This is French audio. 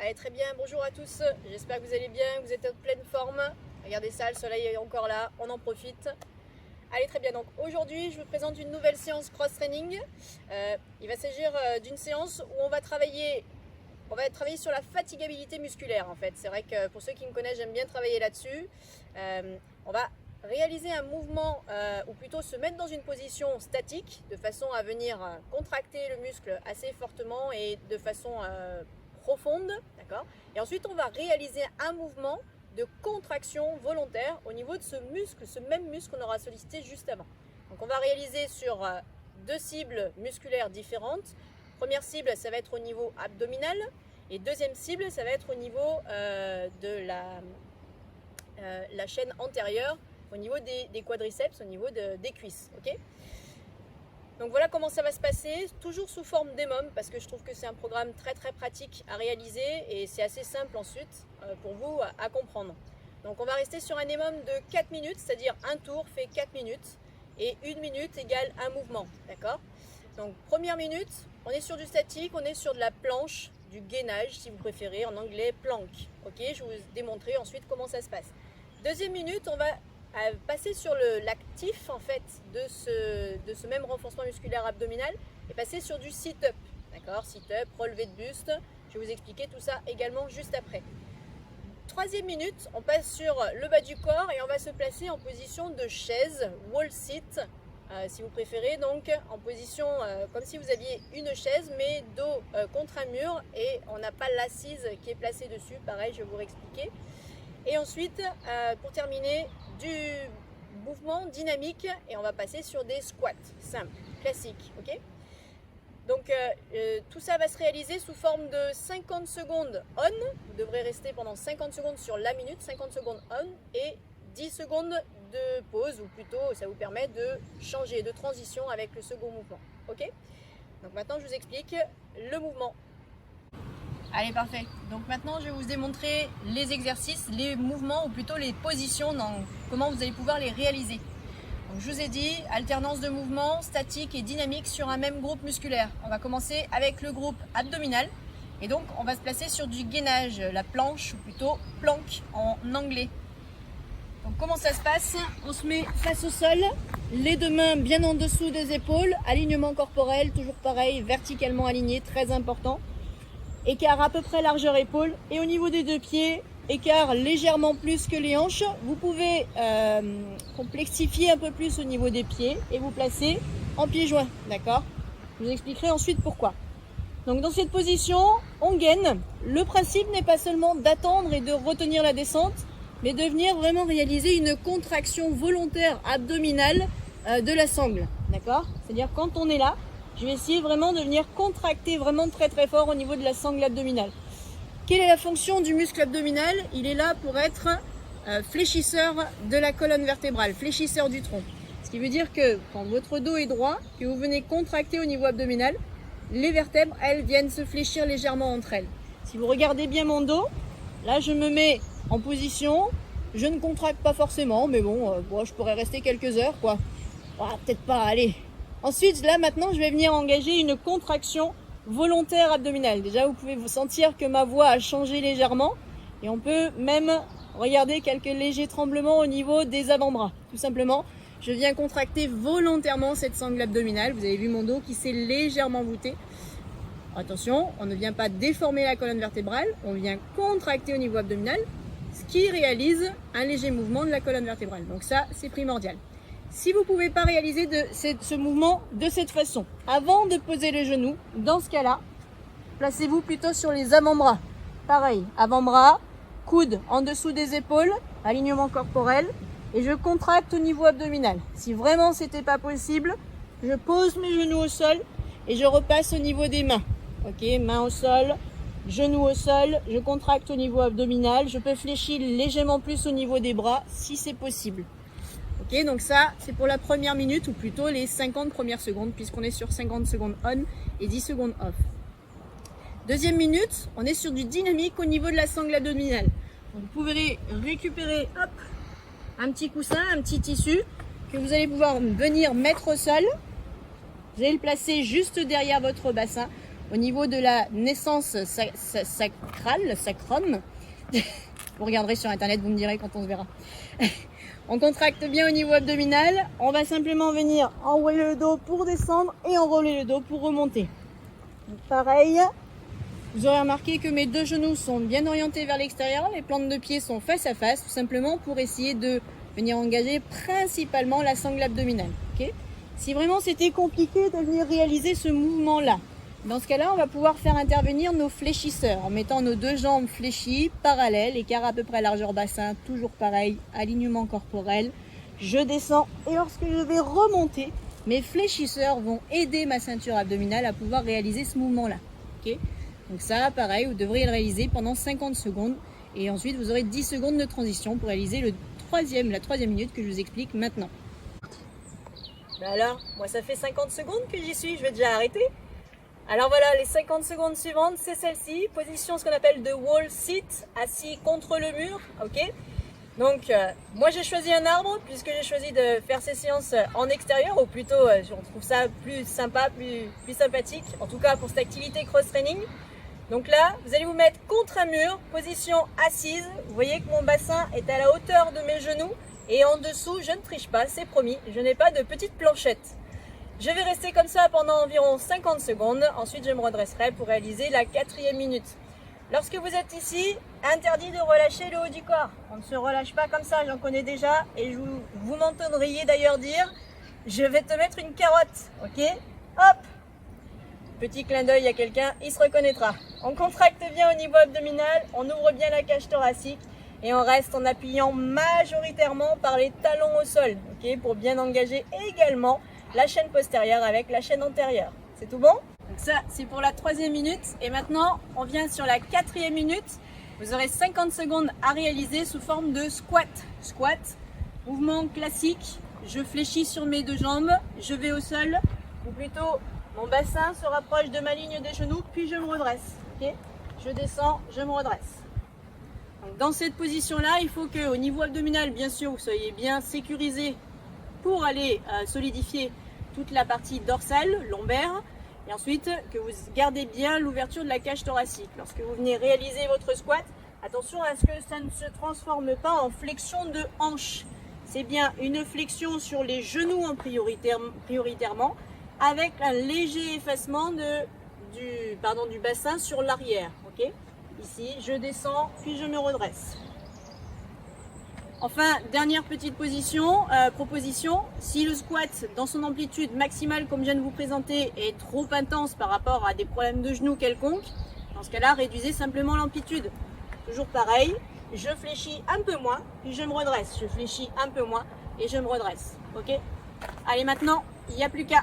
Allez, très bien, bonjour à tous, j'espère que vous allez bien, que vous êtes en pleine forme. Regardez ça, le soleil est encore là, on en profite. Allez, très bien, donc aujourd'hui je vous présente une nouvelle séance cross-training. Il va s'agir d'une séance où on va travailler sur la fatigabilité musculaire en fait. C'est vrai que pour ceux qui me connaissent, j'aime bien travailler là-dessus. On va réaliser un mouvement, ou plutôt se mettre dans une position statique, de façon à venir contracter le muscle assez fortement et de façon profonde, d'accord. Et ensuite on va réaliser un mouvement de contraction volontaire au niveau de ce même muscle qu'on aura sollicité juste avant. Donc on va réaliser sur deux cibles musculaires différentes. Première cible, ça va être au niveau abdominal, et deuxième cible, ça va être au niveau de la chaîne antérieure, au niveau des quadriceps, au niveau des cuisses. Okay. Donc voilà comment ça va se passer, toujours sous forme d'EMOM, parce que je trouve que c'est un programme très pratique à réaliser et c'est assez simple ensuite pour vous à comprendre. Donc on va rester sur un EMOM de 4 minutes, c'est-à-dire un tour fait 4 minutes et 1 minute égale un mouvement, d'accord. Donc première minute, on est sur du statique, on est sur de la planche, du gainage si vous préférez, en anglais plank. Ok, je vais vous démontrer ensuite comment ça se passe. Deuxième minute, on va passer sur l'actif en fait de ce même renforcement musculaire abdominal et passer sur du sit-up, d'accord, sit-up, relevé de buste. Je vais vous expliquer tout ça également juste après. Troisième minute, on passe sur le bas du corps et on va se placer en position de chaise, wall sit, si vous préférez, donc en position comme si vous aviez une chaise mais dos contre un mur et on n'a pas l'assise qui est placée dessus, pareil je vais vous réexpliquer. Et ensuite, pour terminer, du mouvement dynamique et on va passer sur des squats simples, classiques. Ok. Donc tout ça va se réaliser sous forme de 50 secondes on. Vous devrez rester pendant 50 secondes sur la minute, 50 secondes on et 10 secondes de pause, ou plutôt ça vous permet de changer de transition avec le second mouvement. Ok. Donc maintenant je vous explique le mouvement. Allez, parfait. Donc maintenant, je vais vous démontrer les exercices, les mouvements ou plutôt les positions, comment vous allez pouvoir les réaliser. Donc, je vous ai dit, alternance de mouvements statiques et dynamiques sur un même groupe musculaire. On va commencer avec le groupe abdominal et donc on va se placer sur du gainage, la planche ou plutôt plank en anglais. Donc comment ça se passe? On se met face au sol, les deux mains bien en dessous des épaules, alignement corporel, toujours pareil, verticalement aligné, très important. Écart à peu près largeur épaule et au niveau des deux pieds, écart légèrement plus que les hanches. Vous pouvez complexifier un peu plus au niveau des pieds et vous placer en pieds joints, d'accord. Je vous expliquerai ensuite pourquoi. Donc dans cette position, on gaine. Le principe n'est pas seulement d'attendre et de retenir la descente, mais de venir vraiment réaliser une contraction volontaire abdominale de la sangle, d'accord. C'est-à-dire quand on est là, je vais essayer vraiment de venir contracter vraiment très fort au niveau de la sangle abdominale. Quelle est la fonction du muscle abdominal? Il est là pour être fléchisseur de la colonne vertébrale, fléchisseur du tronc. Ce qui veut dire que quand votre dos est droit, que vous venez contracter au niveau abdominal, les vertèbres, elles, viennent se fléchir légèrement entre elles. Si vous regardez bien mon dos, là je me mets en position, je ne contracte pas forcément, mais bon, je pourrais rester quelques heures, quoi. Peut-être pas, allez. Ensuite, là maintenant, je vais venir engager une contraction volontaire abdominale. Déjà, vous pouvez vous sentir que ma voix a changé légèrement et on peut même regarder quelques légers tremblements au niveau des avant-bras. Tout simplement, je viens contracter volontairement cette sangle abdominale. Vous avez vu mon dos qui s'est légèrement voûté. Attention, on ne vient pas déformer la colonne vertébrale, on vient contracter au niveau abdominal, ce qui réalise un léger mouvement de la colonne vertébrale. Donc ça, c'est primordial. Si vous ne pouvez pas réaliser ce mouvement de cette façon, avant de poser les genoux, dans ce cas-là, placez-vous plutôt sur les avant-bras. Pareil, avant-bras, coude en dessous des épaules, alignement corporel, et je contracte au niveau abdominal. Si vraiment ce n'était pas possible, je pose mes genoux au sol et je repasse au niveau des mains. Ok, main au sol, genoux au sol, je contracte au niveau abdominal, je peux fléchir légèrement plus au niveau des bras si c'est possible. Ok, donc ça, c'est pour la première minute ou plutôt les 50 premières secondes puisqu'on est sur 50 secondes on et 10 secondes off. Deuxième minute, on est sur du dynamique au niveau de la sangle abdominale. Donc, vous pouvez récupérer un petit coussin, un petit tissu que vous allez pouvoir venir mettre au sol. Vous allez le placer juste derrière votre bassin. au niveau de la naissance sacrale, sacrum. Vous regarderez sur internet, vous me direz quand on se verra. On contracte bien au niveau abdominal. On va simplement venir enrouler le dos pour descendre et enrouler le dos pour remonter. Donc pareil, vous aurez remarqué que mes deux genoux sont bien orientés vers l'extérieur. Les plantes de pied sont face à face, tout simplement pour essayer de venir engager principalement la sangle abdominale. Okay, si vraiment c'était compliqué de venir réaliser ce mouvement-là, dans ce cas-là, on va pouvoir faire intervenir nos fléchisseurs en mettant nos deux jambes fléchies, parallèles, écart à peu près largeur bassin, toujours pareil, alignement corporel. Je descends et lorsque je vais remonter, mes fléchisseurs vont aider ma ceinture abdominale à pouvoir réaliser ce mouvement-là. Okay, donc ça, pareil, vous devrez le réaliser pendant 50 secondes et ensuite vous aurez 10 secondes de transition pour réaliser la troisième minute que je vous explique maintenant. Ben alors, moi ça fait 50 secondes que j'y suis, je vais déjà arrêter. Alors voilà, les 50 secondes suivantes, c'est celle-ci. Position, ce qu'on appelle de wall sit, assis contre le mur. Ok. Donc, moi j'ai choisi un arbre puisque j'ai choisi de faire ces séances en extérieur, ou plutôt, on trouve ça plus sympa, plus sympathique, en tout cas pour cette activité cross-training. Donc là, vous allez vous mettre contre un mur, position assise. Vous voyez que mon bassin est à la hauteur de mes genoux et en dessous, je ne triche pas, c'est promis, je n'ai pas de petite planchette. Je vais rester comme ça pendant environ 50 secondes. Ensuite, je me redresserai pour réaliser la 4e minute. Lorsque vous êtes ici, interdit de relâcher le haut du corps. On ne se relâche pas comme ça, j'en connais déjà. Et vous m'entendriez d'ailleurs dire, je vais te mettre une carotte. Ok? Hop! Petit clin d'œil à quelqu'un, il se reconnaîtra. On contracte bien au niveau abdominal, on ouvre bien la cage thoracique. Et on reste en appuyant majoritairement par les talons au sol. Ok? Pour bien engager également la chaîne postérieure avec la chaîne antérieure. C'est tout bon? Donc ça, c'est pour la 3e minute. Et maintenant, on vient sur la 4e minute. Vous aurez 50 secondes à réaliser sous forme de squat. Squat, mouvement classique. Je fléchis sur mes deux jambes, je vais au sol. Ou plutôt, mon bassin se rapproche de ma ligne des genoux, puis je me redresse. Okay, je descends, je me redresse. Donc dans cette position-là, il faut qu'au niveau abdominal, bien sûr, vous soyez bien sécurisé pour aller solidifier toute la partie dorsale, lombaire, et ensuite que vous gardez bien l'ouverture de la cage thoracique. Lorsque vous venez réaliser votre squat, attention à ce que ça ne se transforme pas en flexion de hanche. C'est bien une flexion sur les genoux en prioritairement, avec un léger effacement du bassin sur l'arrière. Okay, ici, je descends, puis je me redresse. Enfin, dernière petite proposition, si le squat dans son amplitude maximale comme je viens de vous présenter est trop intense par rapport à des problèmes de genoux quelconques, dans ce cas-là, réduisez simplement l'amplitude. Toujours pareil, je fléchis un peu moins, puis je me redresse. Je fléchis un peu moins et je me redresse. Ok? Allez, maintenant, il n'y a plus qu'à.